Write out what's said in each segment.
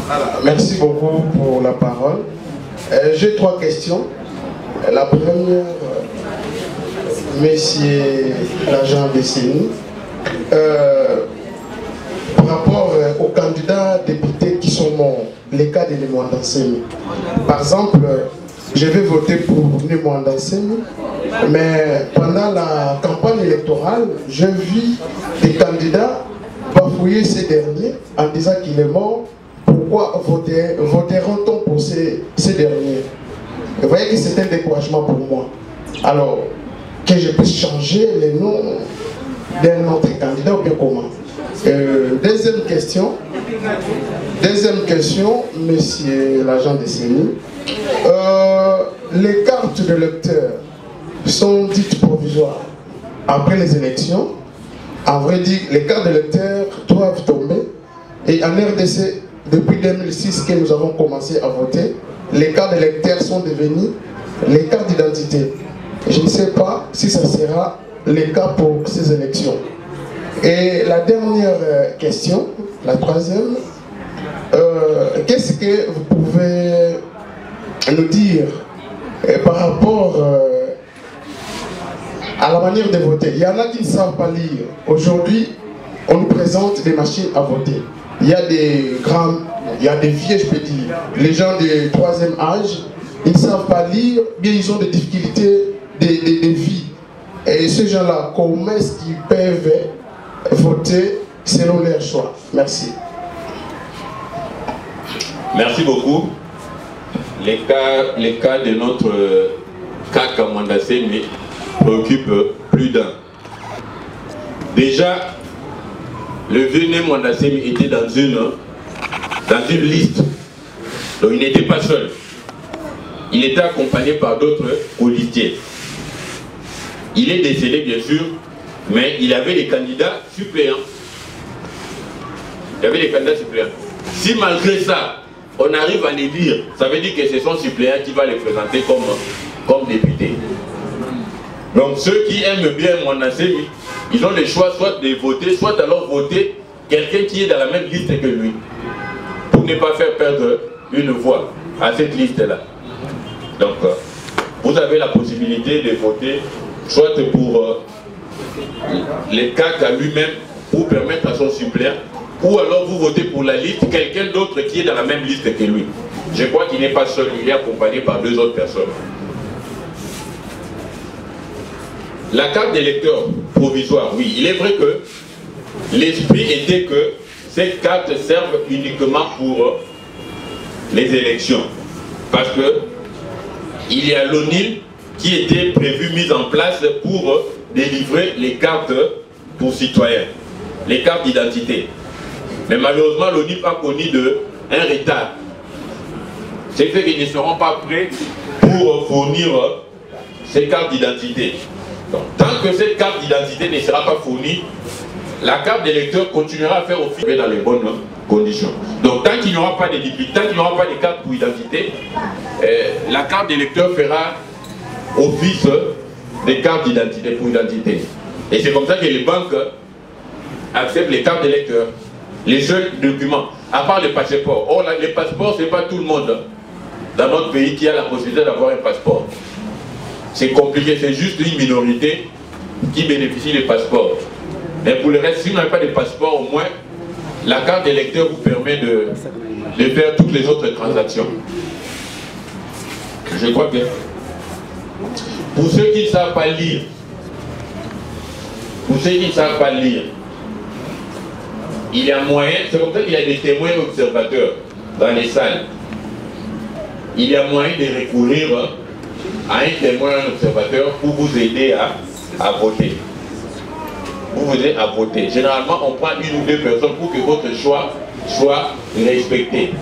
Voilà, merci beaucoup pour la parole. J'ai 3 questions. La première, monsieur l'agent de CENI, par rapport aux candidats députés qui sont morts, les cas de Némoanda Seni. Par exemple, je vais voter pour Némoanda Seni, mais pendant la campagne électorale, j'ai vu des candidats bafouiller ces derniers en disant qu'il est mort. Pourquoi voteront-on pour ces derniers? Vous voyez que c'est un découragement pour moi. Alors, que je puisse changer le nom d'un autre candidat ou bien comment? Deuxième question, monsieur l'agent de CENI. Les cartes de lecteurs sont dites provisoires après les élections. En vrai dire, les cartes de lecteurs doivent tomber. Et en RDC, depuis 2006 que nous avons commencé à voter, les cartes de lecteurs sont devenues les cartes d'identité. Je ne sais pas si ça sera le cas pour ces élections. Et la dernière question, la troisième, qu'est-ce que vous pouvez nous dire par rapport à la manière de voter? Il y en a qui ne savent pas lire. Aujourd'hui, on nous présente des machines à voter. Il y a des grands, il y a des vieux, je peux dire, les gens de 3e âge, ils ne savent pas lire, bien ils ont des difficultés de vie. Et ces gens-là, comment est-ce qu'ils peuvent voter selon leur choix? Merci. Merci beaucoup. Les cas de notre CAC Némoanda Seni préoccupent plus d'un. Déjà, le vieux Némoanda Seni était dans une liste. Donc il n'était pas seul. Il était accompagné par d'autres colistiers. Il est décédé bien sûr, mais il avait des candidats suppléants. Si malgré ça, on arrive à les lire, ça veut dire que c'est son suppléant qui va les présenter comme député. Donc ceux qui aiment bien Némoanda Seni, ils ont le choix soit de voter, soit alors voter quelqu'un qui est dans la même liste que lui, pour ne pas faire perdre une voix à cette liste-là. Donc, vous avez la possibilité de voter soit pour les CAC à lui-même, pour permettre à son suppléant, ou alors vous votez pour la liste, quelqu'un d'autre qui est dans la même liste que lui. Je crois qu'il n'est pas seul, il est accompagné par 2 autres personnes. La carte d'électeur provisoire, oui, il est vrai que l'esprit était que cette carte serve uniquement pour les élections. Parce que il y a l'ONIL qui était prévu, mise en place pour délivrer les cartes pour citoyens, les cartes d'identité. Mais malheureusement, l'ONIL a connu un retard. C'est fait qu'ils ne seront pas prêts pour fournir ces cartes d'identité. Donc, tant que cette carte d'identité ne sera pas fournie, la carte d'électeur continuera à faire office dans les bonnes conditions. Donc tant qu'il n'y aura pas de députés, tant qu'il n'y aura pas de carte pour identité, la carte d'électeur fera office des cartes d'identité pour identité. Et c'est comme ça que les banques acceptent les cartes d'électeur. Les seuls documents, à part les passeports. Or, les passeports, ce n'est pas tout le monde dans notre pays qui a la possibilité d'avoir un passeport. C'est compliqué, c'est juste une minorité qui bénéficie des passeports. Mais pour le reste, si vous n'avez pas de passeport, au moins, la carte d'électeur vous permet de faire toutes les autres transactions. Je crois que pour ceux qui ne savent pas lire, il y a moyen, c'est comme ça qu'il y a des témoins observateurs dans les salles. Il y a moyen de recourir à un témoin, un observateur pour vous aider à voter. Vous aider à voter. Généralement, on prend 1 ou 2 personnes pour que votre choix soit respecté.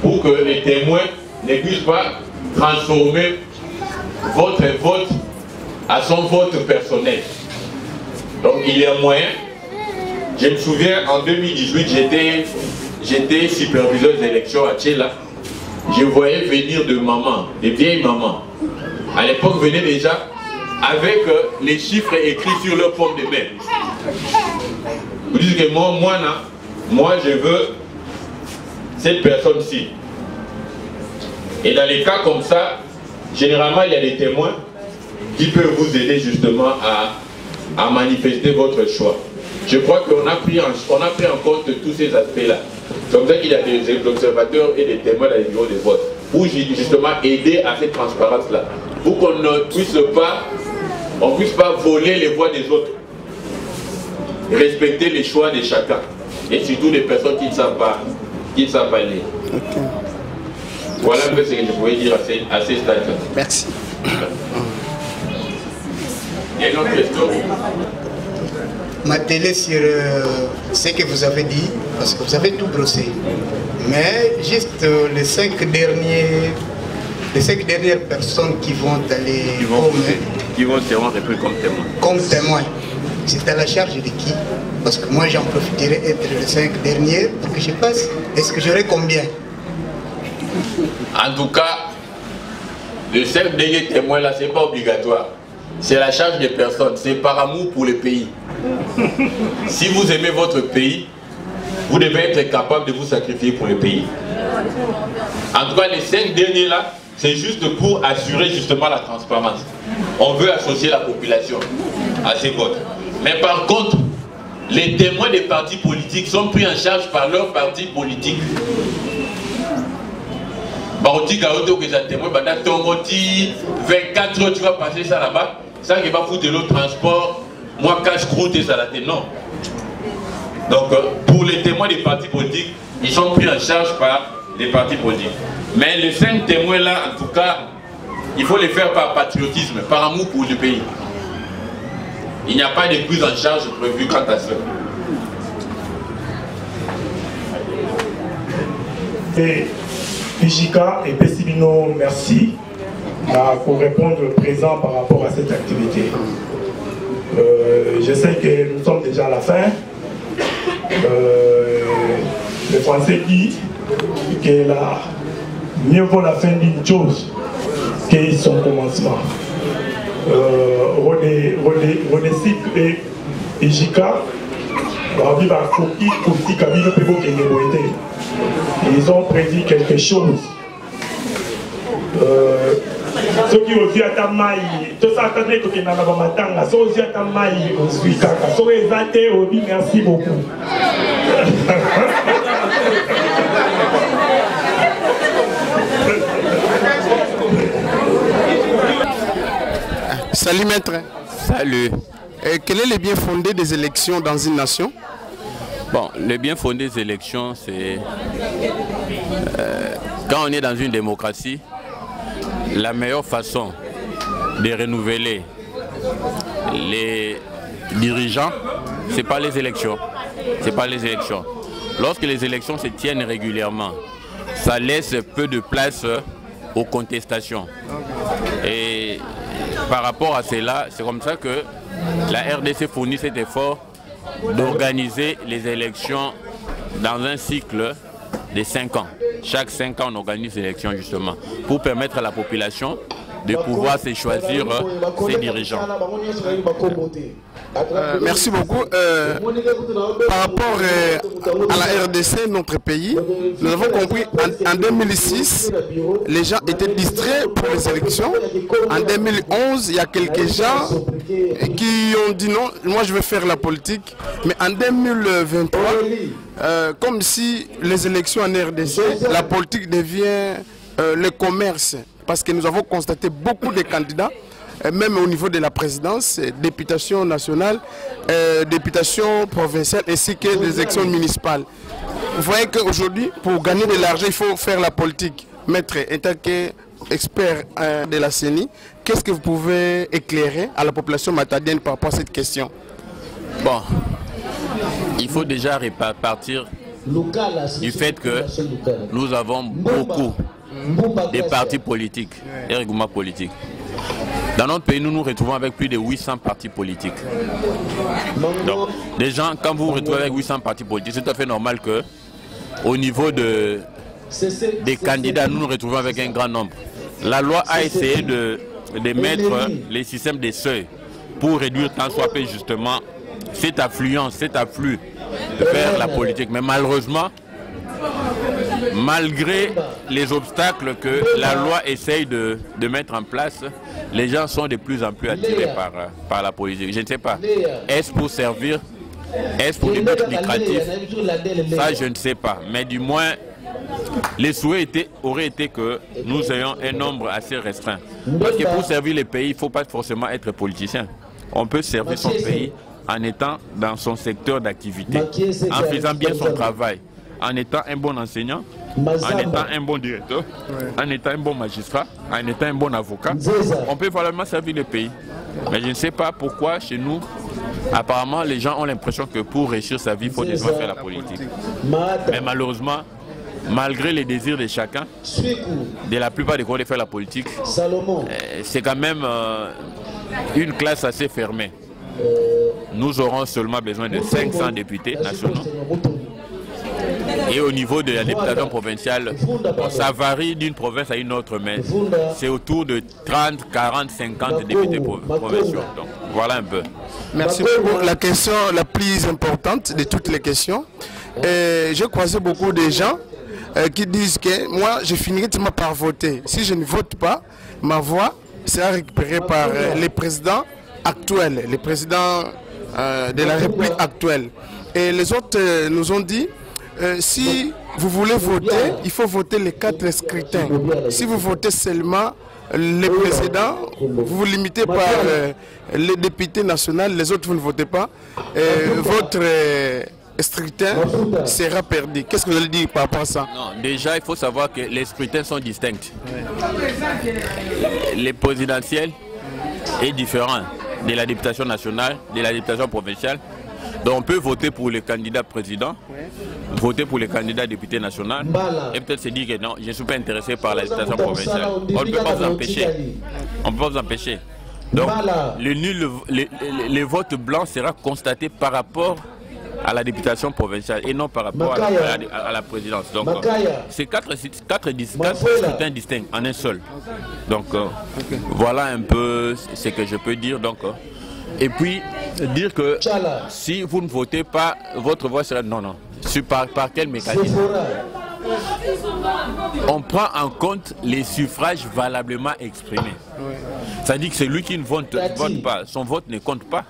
Pour que les témoins ne puissent pas transformer votre vote à son vote personnel. Donc il y a moyen. Je me souviens, en 2018, j'étais superviseur des élections à Tchéla. Je voyais venir de mamans, des vieilles mamans. À l'époque, venaient déjà avec les chiffres écrits sur leur paume de main. Vous dites que moi je veux cette personne-ci. Et dans les cas comme ça, généralement, il y a des témoins qui peuvent vous aider justement à manifester votre choix. Je crois qu'on a pris en compte tous ces aspects-là. C'est comme ça qu'il y a des observateurs et des témoins dans les bureaux de vote, pour justement aider à cette transparence-là, pour qu'on ne puisse pas voler les voix des autres, respecter les choix de chacun, et surtout des personnes qui ne savent pas lire. Okay. Voilà un peu ce que je pouvais dire à ces stades-là. Merci. Il y a une autre question. Ma télé sur ce que vous avez dit, parce que vous avez tout brossé. Mais juste les cinq dernières personnes qui vont aller qui vont seront repris comme témoins. Comme témoins. C'est à la charge de qui? Parce que moi j'en profiterai être les 5 derniers pour que je passe. Est-ce que j'aurai combien? En tout cas, les 5 derniers témoins là, c'est pas obligatoire. C'est la charge des personnes, c'est par amour pour le pays. Si vous aimez votre pays, vous devez être capable de vous sacrifier pour le pays. En tout cas, les 5 derniers là, c'est juste pour assurer justement la transparence. On veut associer la population à ces votes. Mais par contre, les témoins des partis politiques sont pris en charge par leurs partis politiques. Barotti Gaoto que j'ai témoin, 24 heures tu vas passer ça là-bas, ça qui va foutre le transport, moi cache-croûte et ça la tête, non. Donc pour les témoins des partis politiques, ils sont pris en charge par les partis politiques. Mais les 5 témoins là, en tout cas, il faut les faire par patriotisme, par amour pour le pays. Il n'y a pas de prise en charge prévue quant à cela. Et Ijika et Pessimino, merci pour répondre présent par rapport à cette activité. Je sais que nous sommes déjà à la fin. Le français dit que mieux vaut la fin d'une chose que son commencement. Rodesic et Ijika, ils ont prédit quelque chose. Ceux qui ont dit à ta maille, tout ça, attendez que tu n'as pas matanga, ceux qui ont dit à ta maille, on suit caca, ceux qui ont dit, on dit merci beaucoup. Salut maître. Salut. Quel est le bien fondé des élections dans une nation? Bon, le bien fondé des élections, c'est quand on est dans une démocratie, la meilleure façon de renouveler les dirigeants, c'est pas les élections. C'est pas les élections. Lorsque les élections se tiennent régulièrement, ça laisse peu de place aux contestations. Et par rapport à cela, c'est comme ça que la RDC fournit cet effort d'organiser les élections dans un cycle de 5 ans. Chaque 5 ans, on organise des élections justement pour permettre à la population de pouvoir se choisir ses dirigeants. Merci beaucoup. Par rapport à la RDC, notre pays, nous avons compris en 2006, les gens étaient distraits pour les élections. En 2011, il y a quelques gens qui ont dit non, moi je vais faire la politique. Mais en 2023, comme si les élections en RDC, la politique devient le commerce. Parce que nous avons constaté beaucoup de candidats, même au niveau de la présidence, députation nationale, députation provinciale, ainsi que des élections municipales. Vous voyez qu'aujourd'hui, pour gagner de l'argent, il faut faire la politique. Maître, en tant qu'expert de la CENI, qu'est-ce que vous pouvez éclairer à la population matadienne par rapport à cette question? Bon, il faut déjà repartir du fait que nous avons beaucoup des partis politiques et regroupements politiques. Dans notre pays, nous nous retrouvons avec plus de 800 partis politiques. Donc, des gens, quand vous vous retrouvez avec 800 partis politiques, c'est tout à fait normal que, au niveau des candidats, nous nous retrouvons avec un grand nombre. La loi a essayé de mettre les systèmes des seuils pour réduire tant soit peu justement cette affluence, cet afflux vers la politique. Mais malheureusement, malgré les obstacles que la loi essaye de mettre en place, les gens sont de plus en plus attirés par la politique. Je ne sais pas. Est-ce pour servir? Est-ce pour des buts lucratifs? Ça, je ne sais pas. Mais du moins, les souhaits auraient été que nous ayons un nombre assez restreint. Parce que pour servir les pays, il ne faut pas forcément être politicien. On peut servir son pays en étant dans son secteur d'activité, en faisant bien son travail, en étant un bon enseignant, en étant un bon directeur, en étant un bon magistrat, en étant un bon avocat. On peut vraiment servir le pays. Mais je ne sais pas pourquoi chez nous, apparemment les gens ont l'impression que pour réussir sa vie, il faut déjà faire la politique. Mais malheureusement, malgré les désirs de chacun, de la plupart des gens de faire la politique, c'est quand même une classe assez fermée. Nous aurons seulement besoin de 500 députés nationaux. Et au niveau de la députation provinciale, bon, ça varie d'une province à une autre, mais c'est autour de 30, 40, 50 députés provinciaux. Donc voilà un peu. Merci beaucoup. La question la plus importante de toutes les questions, j'ai croisé beaucoup de gens qui disent que moi je finirai par voter. Si je ne vote pas, ma voix sera récupérée par les présidents actuels, les présidents de la République actuelle. Et les autres nous ont dit, si vous voulez voter, il faut voter les 4 scrutins. Si vous votez seulement les présidents, vous vous limitez par les députés nationaux, les autres vous ne votez pas, votre scrutin sera perdu. Qu'est-ce que vous allez dire par rapport à ça? Non, déjà, il faut savoir que les scrutins sont distincts. Les présidentiels est différent de la députation nationale, de la députation provinciale. Donc on peut voter pour le candidat président, voter pour le candidat député national, et peut-être se dire que non, je ne suis pas intéressé par la députation provinciale. On ne peut pas vous empêcher. On ne peut pas vous empêcher. Donc le vote blanc sera constaté par rapport à la députation provinciale et non par rapport à la présidence. Donc c'est 4 scrutins distincts en un seul. Donc voilà un peu ce que je peux dire. Donc, et puis dire que si vous ne votez pas, votre voix sera non. Par quel mécanisme? On prend en compte les suffrages valablement exprimés. C'est-à-dire que celui qui ne vote pas, son vote ne compte pas,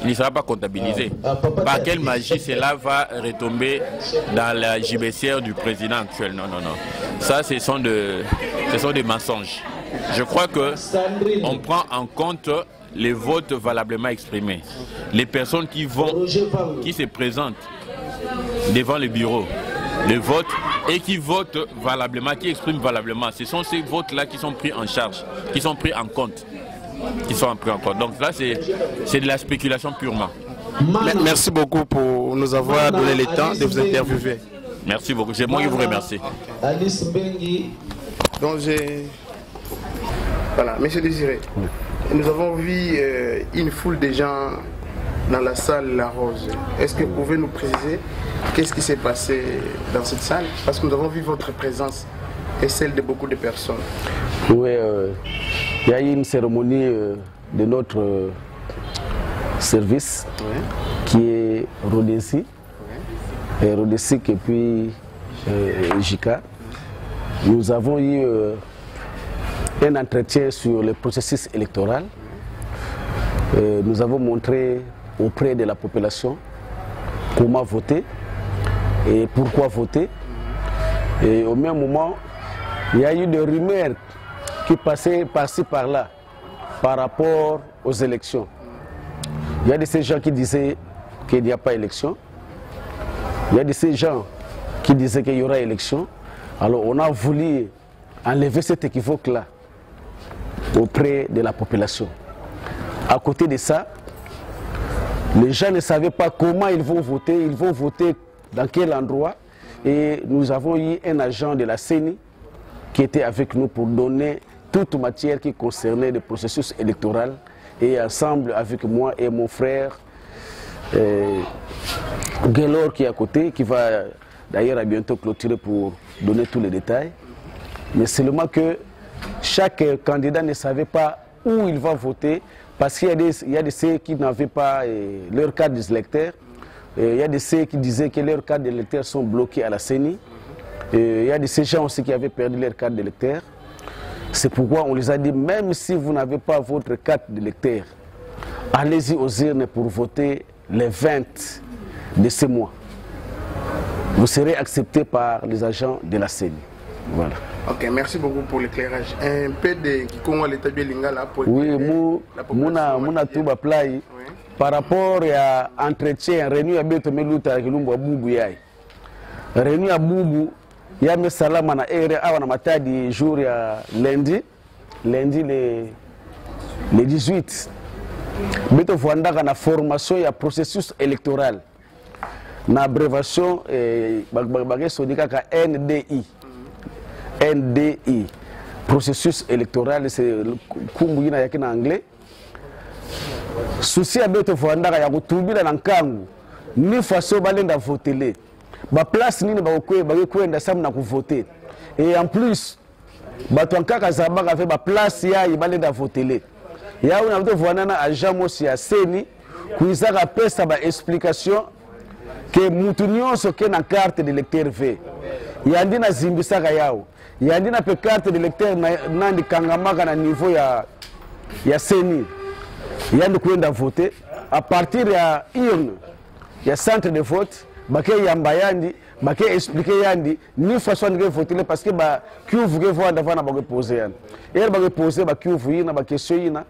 il ne sera pas comptabilisé. Par quelle magie cela va retomber dans la gibecière du président actuel? Non. Ça, ce sont des mensonges. Je crois qu'on prend en compte les votes valablement exprimés. Les personnes qui se présentent devant le bureau, le vote, et qui votent valablement, qui expriment valablement. Ce sont ces votes-là qui sont pris en charge, qui sont pris en compte. Donc là, c'est de la spéculation purement. Merci beaucoup pour nous avoir donné le temps de vous interviewer. Merci beaucoup. C'est moi qui vous remercie. Donc voilà, Monsieur Désiré, nous avons vu une foule de gens dans la salle La Rose. Est-ce que vous pouvez nous préciser qu'est-ce qui s'est passé dans cette salle? Parce que nous avons vu votre présence et celle de beaucoup de personnes. Oui, il y a eu une cérémonie de notre service qui est Rodesi, Rodesic et puis JICA. Nous avons eu un entretien sur le processus électoral. Nous avons montré auprès de la population comment voter et pourquoi voter. Et au même moment, il y a eu des rumeurs qui passaient par-ci par-là par rapport aux élections. Il y a de ces gens qui disaient qu'il n'y a pas élection. Il y a de ces gens qui disaient qu'il y aura élection. Alors on a voulu enlever cet équivoque-là auprès de la population. À côté de ça, les gens ne savaient pas comment ils vont voter dans quel endroit. Et nous avons eu un agent de la CENI qui était avec nous pour donner toute matière qui concernait le processus électoral. Et ensemble avec moi et mon frère Guélor qui est à côté, qui va d'ailleurs à bientôt clôturer pour donner tous les détails. Mais seulement que chaque candidat ne savait pas où il va voter, parce qu'il y a de ceux qui n'avaient pas leur carte d'électeur. Il y a de ceux qui disaient que leurs cartes d'électeurs sont bloquées à la CENI. Et il y a de ces gens aussi qui avaient perdu leur carte d'électeur. C'est pourquoi on les a dit, même si vous n'avez pas votre carte d'électeur, allez-y aux urnes pour voter les 20 de ce mois. Vous serez accepté par les agents de la CENI. Voilà. Ok, merci beaucoup pour l'éclairage. Un peu de Kikongo l'état de Lingala pour oui, Mouna Touba Play, par rapport à l'entretien, réunion à Beto Meluta, Kilumbo Boubou Yai. Réunion à Boubou, il y a mes salams à Ere, à Matadi, jour lundi le 18. Beto Fouandaka na formation, il y a processus électoral. Na abréviation, bagay sonika ka NDI. NDI, processus électoral, c'est le kumbuina yaki en anglais. Souci à Beto Fouandaka ya kutubila na nkangu, ni façon balenda voter. Ba place nini ba kwenda sam na kuvoter. Et en plus, bato nkaka zabaka fait ba place ya balenda voter. Ya una Beto Fouandana agent mosi ya CENI kuizaka pesa ba explication que mutu nyonso ke na carte d'électeur ve. Yandi na zimbisaka yao. Yandi na pe carte d'électeur nandi kangamaka na niveau ya CENI. Yandi kwenda voter à partir ya urne ya centre de vote bake yamba yandi bake expliquer yandi ni façon de voter parce que ba kiuvu ke voanda vana ba poser yandi. Et ba poser ba kiuvu ina ba question ina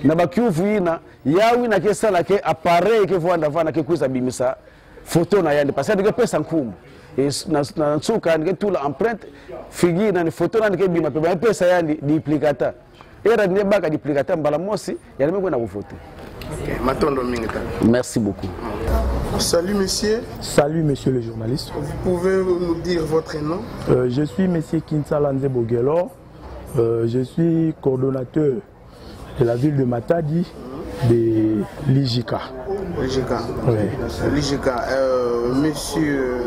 na ba kiuvu ina yawi na ke sala ke appareil ke voanda vana ke kuza bimisa photo na yandi parce que pesa nkumu. Et na nsuka ndike tula empreinte figure na photo na ndike bima pe pesa yandi duplicata era ne baka duplicata mbala mosi ya meko na voter. OK, matondo mingita. Merci beaucoup. Salut monsieur. Salut monsieur le journaliste. Vous pouvez nous dire votre nom? Je suis monsieur Kinsala Nzebogelo. Je suis coordonnateur de la ville de Matadi de l'IJK. L'IJK. Oui. L'IJK. Monsieur,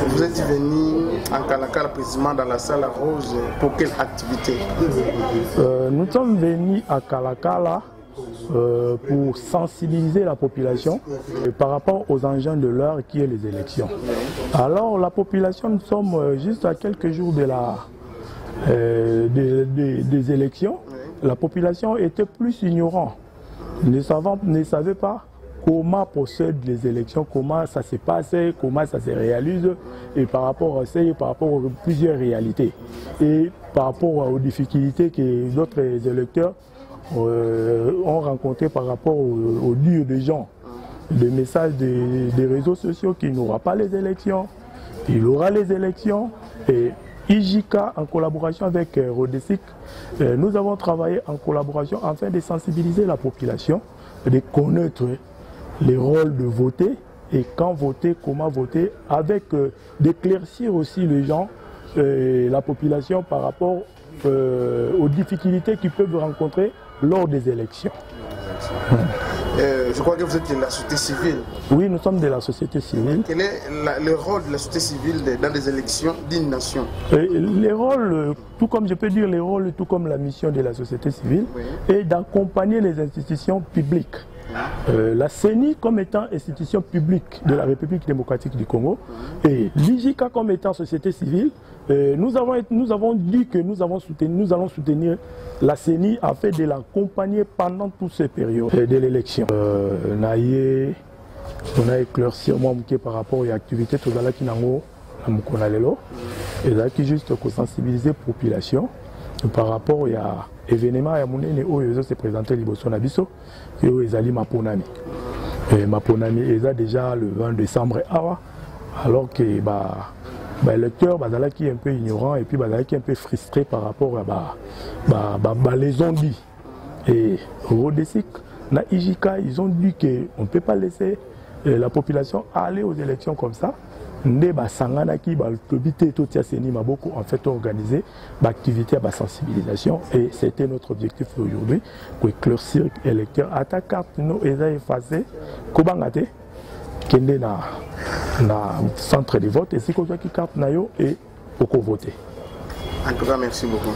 vous êtes venu en Kalakala précisément dans la salle rose pour quelle activité? Nous sommes venus à Kalakala pour sensibiliser la population par rapport aux enjeux de l'heure qui est les élections. Alors la population, nous sommes juste à quelques jours de des élections. La population était plus ignorante, ne savait pas comment procèdent les élections, comment ça se passe, comment ça se réalise, et par rapport à ça, par rapport à plusieurs réalités, et par rapport aux difficultés que d'autres électeurs ont rencontrées par rapport aux durs des gens, des messages des réseaux sociaux qu'il n'y aura pas les élections, il y aura les élections, et IJK en collaboration avec Rodesic, nous avons travaillé en collaboration afin de sensibiliser la population, de connaître les rôles de voter et quand voter, comment voter, avec d'éclaircir aussi les gens, la population par rapport aux difficultés qu'ils peuvent rencontrer lors des élections. Je crois que vous êtes de la société civile. Oui, nous sommes de la société civile. Quel est le rôle de la société civile dans les élections d'une nation? Les rôles, tout comme je peux dire les rôles, tout comme la mission de la société civile, oui, est d'accompagner les institutions publiques. La CENI comme étant institution publique de la République démocratique du Congo et l'IJK comme étant société civile, nous avons dit que nous allons soutenir la CENI afin de l'accompagner pendant toutes ces périodes de l'élection. On a éclairci par rapport à l'activité de Kinango à Lelo et qui juste pour sensibiliser la population par rapport à l'événement qui s'est présenté à Nabiso et à Maponami. Maponami est déjà le 20 décembre alors que les électeurs sont un peu ignorants et puis un peu frustrés par rapport à les zombies. Et Rodesic, na IJK, ils ont dit qu'on ne peut pas laisser la population aller aux élections comme ça. En fait organisé l'activité à sensibilisation et c'était notre objectif aujourd'hui pour éclaircir les électeurs à ta carte nous est effacé kobangate kende na centre de vote et si qu'on qui carte nayo et pour voter. En tout cas, merci beaucoup.